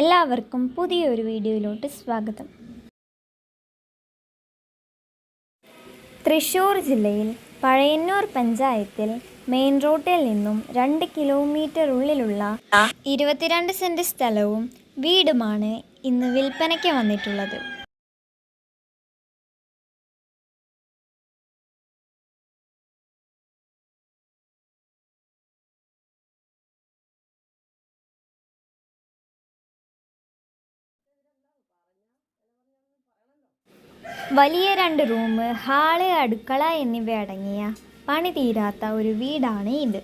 എല്ലാവർക്കും പുതിയൊരു വീഡിയോയിലോട്ട് സ്വാഗതം. തൃശ്ശൂർ ജില്ലയിൽ പഴയന്നൂർ പഞ്ചായത്തിൽ മെയിൻ റോഡിൽ നിന്നും 2 കിലോമീറ്റർ ഉള്ളിലുള്ള 22 സെന്റ് സ്ഥലവും വീടുമാണ് ഇന്ന് വിൽപ്പനയ്ക്ക് വന്നിട്ടുള്ളത്. വലിയ 2 റൂം, ഹാള്, അടുക്കള എന്നിവ അടങ്ങിയ പണി തീരാത്ത ഒരു വീടാണ് ഇത്.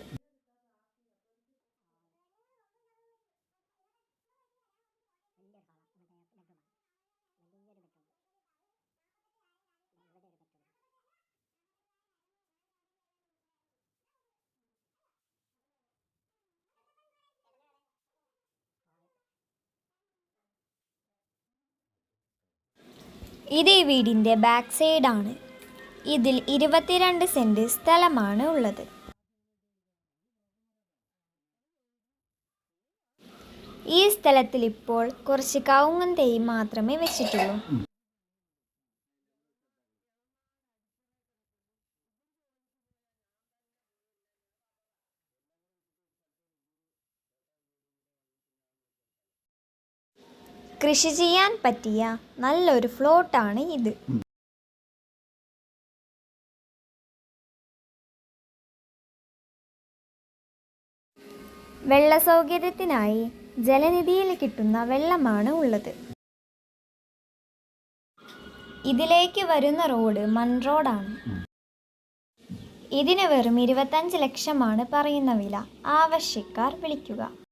ഇത് ഈ വീടിൻ്റെ ബാക്ക് സൈഡാണ്. ഇതിൽ 22 സെന്റ് സ്ഥലമാണ് ഉള്ളത്. ഈ സ്ഥലത്തിൽ ഇപ്പോൾ കുറച്ച് കവുങ്ങും തേയും മാത്രമേ വെച്ചിട്ടുള്ളൂ. കൃഷി ചെയ്യാൻ പറ്റിയ നല്ലൊരു ഫ്ലോട്ടാണ് ഇത്. വെള്ള സൗകര്യത്തിനായി ജലനിധിയിൽ കിട്ടുന്ന വെള്ളമാണ് ഉള്ളത്. ഇതിലേക്ക് വരുന്ന റോഡ് മൺ റോഡാണ്. ഇതിന് വെറും 25 ലക്ഷമാണ് പറയുന്ന വില. ആവശ്യക്കാർ വിളിക്കുക.